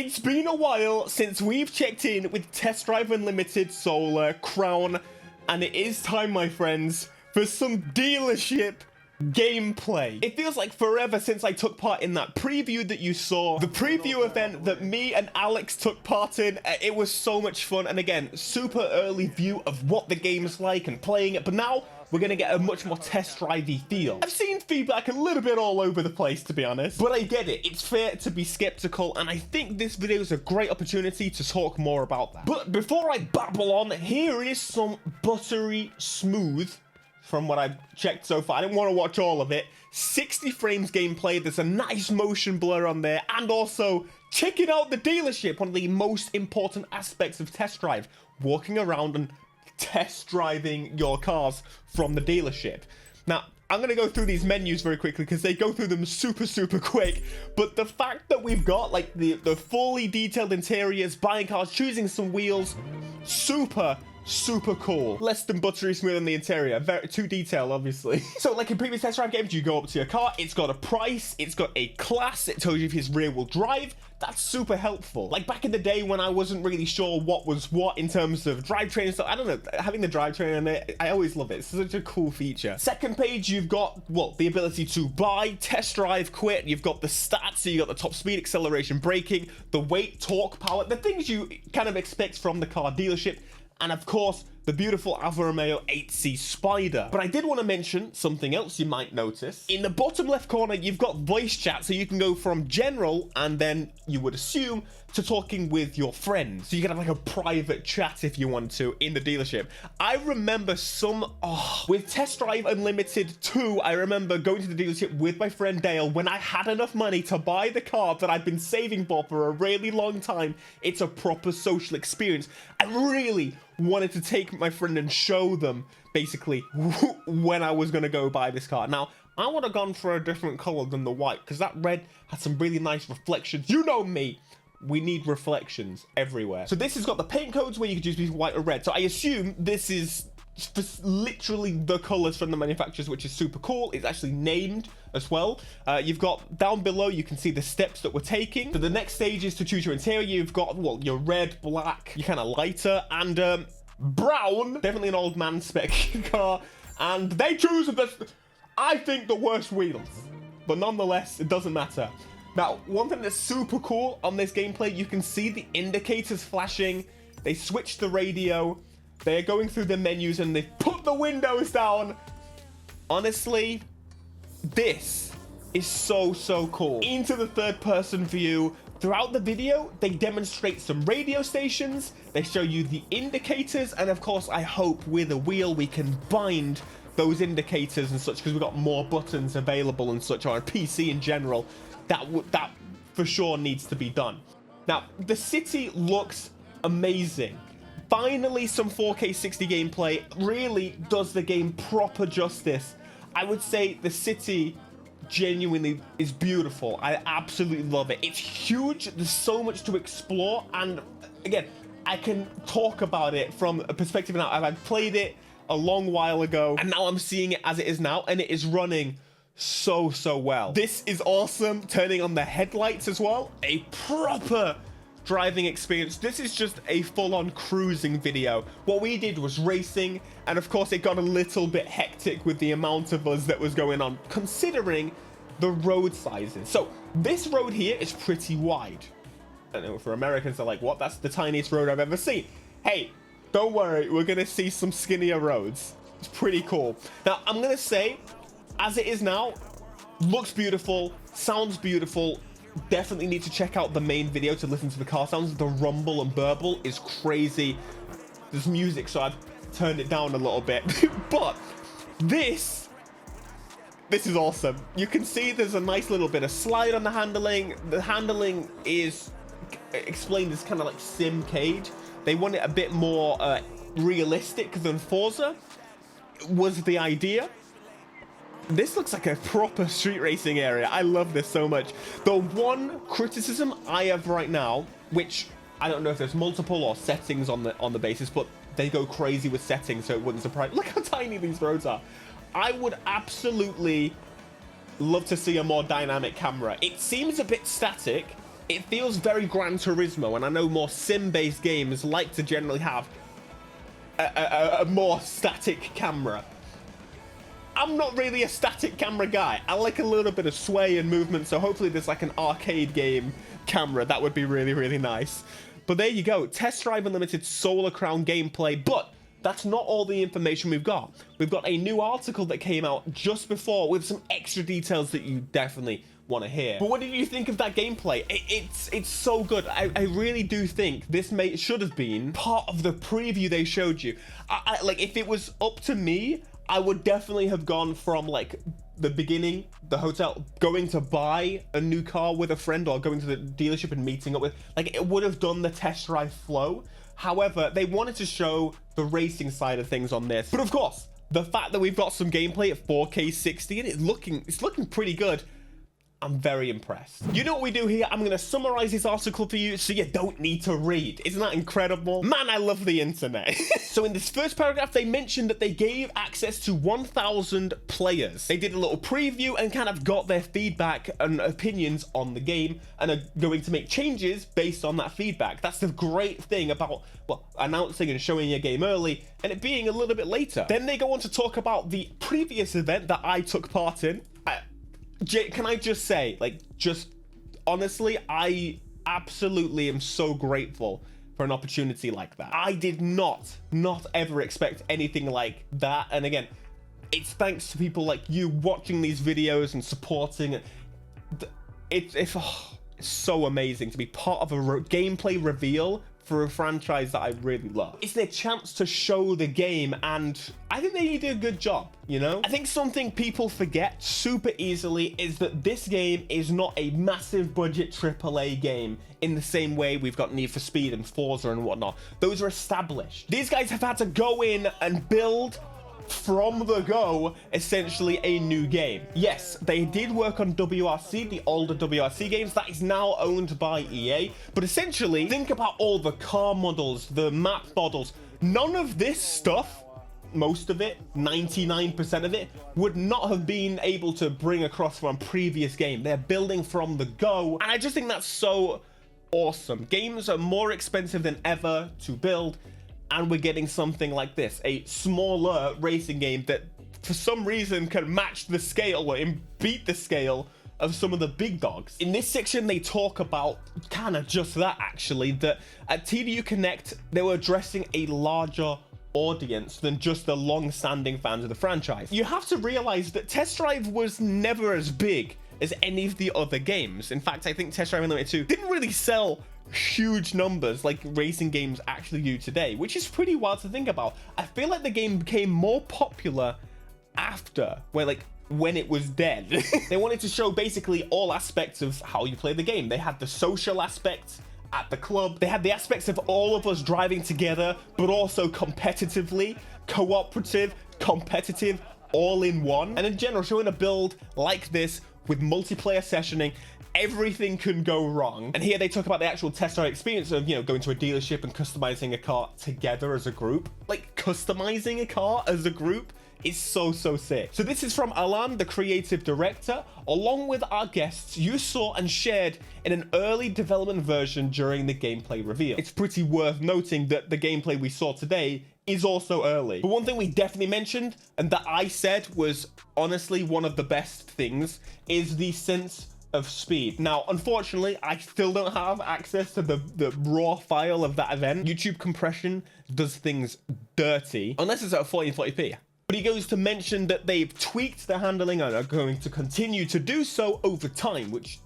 It's been a while since we've checked in with Test Drive Unlimited Solar Crown, and it is time, my friends, for some dealership gameplay. It feels like forever since I took part in that preview that you saw, the preview event that me and Alex took part in. It was so much fun, and again, super early view of what the game's like and playing it, but now we're gonna get a much more test drivey feel. I've seen feedback a little bit all over the place, to be honest, but I get it. It's fair to be skeptical, and I think this video is a great opportunity to talk more about that. But before I babble on, here is some buttery smooth, from what I've checked so far. I didn't want to watch all of it. 60 frames gameplay. There's a nice motion blur on there, and also checking out the dealership, one of the most important aspects of test drive, walking around and test driving your cars from the dealership. Now, I'm going to go through these menus very quickly because they go through them super quick, but the fact that we've got like the fully detailed interiors, buying cars, choosing some wheels, super cool. Less than buttery smooth on the interior, very too detailed, obviously. So like in previous test drive games, you go up to your car, it's got a price, it's got a class, it tells you if it's rear wheel drive. That's super helpful. Like back in the day when I wasn't really sure what was what in terms of drivetrain and stuff, I don't know, having the drivetrain on it, I always love it. It's such a cool feature. Second page, you've got, well, the ability to buy, test drive, quit. You've got the stats, so you got the top speed, acceleration, braking, the weight, torque, power, the things you kind of expect from the car dealership. And of course, the beautiful Alfa Romeo 8C Spider. But I did want to mention something else you might notice. In the bottom left corner, you've got voice chat, so you can go from general, and then you would assume, to talking with your friends. So you can have like a private chat if you want to in the dealership. I remember with Test Drive Unlimited 2, I remember going to the dealership with my friend Dale when I had enough money to buy the car that I'd been saving for a really long time. It's a proper social experience. I really wanted to take my friend and show them basically when I was going to go buy this car. Now, I would have gone for a different color than the white because that red had some really nice reflections. You know me. We need reflections everywhere. So this has got the paint codes where you could choose white or red. So I assume this is literally the colors from the manufacturers, which is super cool. It's actually named as well. You've got down below, you can see the steps that we're taking. So the next stage is to choose your interior. You've got, well, your red, black, your kind of lighter, and brown. Definitely an old man spec car. And they choose, I think, the worst wheels. But nonetheless, it doesn't matter. Now, one thing that's super cool on this gameplay, you can see the indicators flashing. They switched the radio. They're going through the menus and they put the windows down. Honestly, this is so cool. Into the third person view. Throughout the video, they demonstrate some radio stations. They show you the indicators. And of course, I hope with a wheel, we can bind those indicators and such, because we've got more buttons available and such, or a PC in general. That for sure needs to be done. Now, the city looks amazing. Finally, some 4K 60 gameplay really does the game proper justice. I would say the city genuinely is beautiful. I absolutely love it. It's huge. There's so much to explore. And again, I can talk about it from a perspective now. I've played it a long while ago, and now I'm seeing it as it is now, and it is running so well. This is awesome. Turning on the headlights as well. A proper driving experience. This is just a full-on cruising video. What we did was racing, and of course it got a little bit hectic with the amount of us that was going on, considering the road sizes. So this road here is pretty wide. I don't know, for Americans, they're like, what? That's the tiniest road I've ever seen. Hey, don't worry, we're gonna see some skinnier roads. It's pretty cool. Now, I'm gonna say, as it is now, looks beautiful, sounds beautiful. Definitely need to check out the main video to listen to the car sounds. The rumble and burble is crazy. There's music, so I've turned it down a little bit. But this is awesome. You can see there's a nice little bit of slide on the handling. The handling is explained as kind of like Simcade. They want it a bit more realistic than Forza was the idea. This looks like a proper street racing area. I love this so much. The one criticism I have right now, which I don't know if there's multiple or settings on the basis, but they go crazy with settings, so it wouldn't surprise. Look how tiny these roads are. I would absolutely love to see a more dynamic camera. It seems a bit static, It feels very Gran Turismo, and I know more sim-based games like to generally have a more static camera. I'm not really a static camera guy. I like a little bit of sway and movement, so hopefully there's like an arcade game camera. That would be really, really nice. But there you go, Test Drive Unlimited Solar Crown gameplay, but that's not all the information we've got. We've got a new article that came out just before with some extra details that you definitely want to hear. But what did you think of that gameplay? It's so good. I really do think this should have been part of the preview they showed you. Like, if it was up to me, I would definitely have gone from like the beginning, the hotel, going to buy a new car with a friend, or going to the dealership and meeting up with, like, it would have done the test drive flow. However, they wanted to show the racing side of things on this. But of course, the fact that we've got some gameplay at 4K 60 and it's looking pretty good, I'm very impressed. You know what we do here? I'm going to summarize this article for you so you don't need to read. Isn't that incredible? Man, I love the internet. So in this first paragraph, they mentioned that they gave access to 1,000 players. They did a little preview and kind of got their feedback and opinions on the game, and are going to make changes based on that feedback. That's the great thing about, well, announcing and showing a game early and it being a little bit later. Then they go on to talk about the previous event that I took part in. Can I just say, like, just honestly, I absolutely am so grateful for an opportunity like that. I did not ever expect anything like that. And again, it's thanks to people like you watching these videos and supporting it. It's so amazing to be part of a gameplay reveal for a franchise that I really love. It's their chance to show the game, and I think they did a good job, you know? I think something people forget super easily is that this game is not a massive budget AAA game in the same way we've got Need for Speed and Forza and whatnot. Those are established. These guys have had to go in and build from the go essentially a new game. Yes, they did work on WRC, the older WRC games that is now owned by EA, but essentially think about all the car models, the map models. None of this stuff, most of it, 99% of it, would not have been able to bring across from a previous game. They're building from the go, and I just think that's so awesome. Games are more expensive than ever to build, and we're getting something like this, a smaller racing game that for some reason can match the scale or beat the scale of some of the big dogs. In this section, they talk about kind of just that, actually, that at TDU Connect, they were addressing a larger audience than just the long-standing fans of the franchise. You have to realize that Test Drive was never as big as any of the other games. In fact, I think Test Drive Unlimited 2 didn't really sell huge numbers like racing games actually do today, which is pretty wild to think about. I feel like the game became more popular after, when it was dead. They wanted to show basically all aspects of how you play the game. They had the social aspects at the club. They had the aspects of all of us driving together, but also competitively, cooperative, competitive, all in one. And in general, showing a build like this with multiplayer sessioning, everything can go wrong. And here they talk about the actual test drive experience of, you know, going to a dealership and customizing a car together as a group. Like, customizing a car as a group is so sick. So this is from Alan, the creative director, along with our guests you saw and shared in an early development version during the gameplay reveal. It's pretty worth noting that the gameplay we saw today is also early. But one thing we definitely mentioned, and that I said was honestly one of the best things, is the sense of speed. Now, unfortunately, I still don't have access to the raw file of that event. YouTube compression does things dirty, unless it's at 1440p. But he goes to mention that they've tweaked the handling and are going to continue to do so over time, which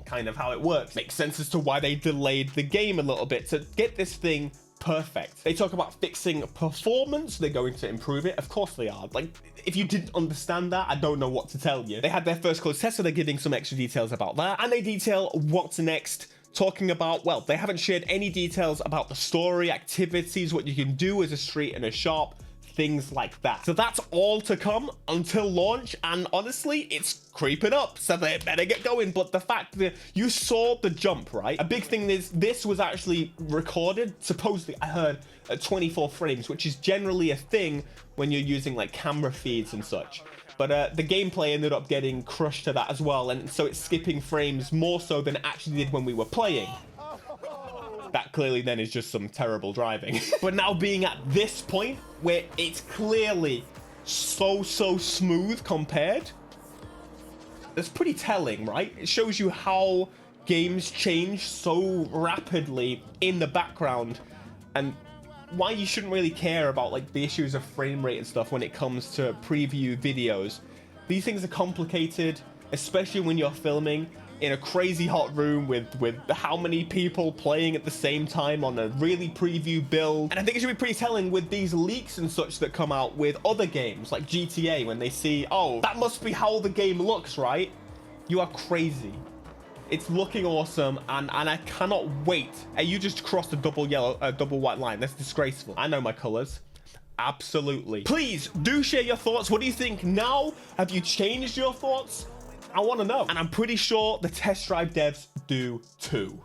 kind of how it works. Makes sense as to why they delayed the game a little bit to get this thing perfect. They talk about fixing performance. They're going to improve it. Of course they are. Like, if you didn't understand that, I don't know what to tell you. They had their first closed test, so they're giving some extra details about that. And they detail what's next, talking about, well, they haven't shared any details about the story, activities, what you can do as a street and a shop, things like that. So that's all to come until launch, and honestly, it's creeping up, so they better get going. But the fact that you saw the jump, right? A big thing is this was actually recorded, supposedly, I heard, at 24 frames, which is generally a thing when you're using like camera feeds and such. But the gameplay ended up getting crushed to that as well, and so it's skipping frames more so than it actually did when we were playing. That clearly then is just some terrible driving. But now being at this point where it's clearly so smooth compared, that's pretty telling, right? It shows you how games change so rapidly in the background, and why you shouldn't really care about like the issues of frame rate and stuff when it comes to preview videos. These things are complicated, especially when you're filming in a crazy hot room with how many people playing at the same time on a really preview build. And I think it should be pretty telling with these leaks and such that come out with other games like GTA, when they see, oh, that must be how the game looks, right? You are crazy. It's looking awesome, and I cannot wait. Hey, you just crossed a double white line. That's disgraceful. I know my colors. Absolutely. Please do share your thoughts. What do you think now? Have you changed your thoughts? I want to know. And I'm pretty sure the test drive devs do too.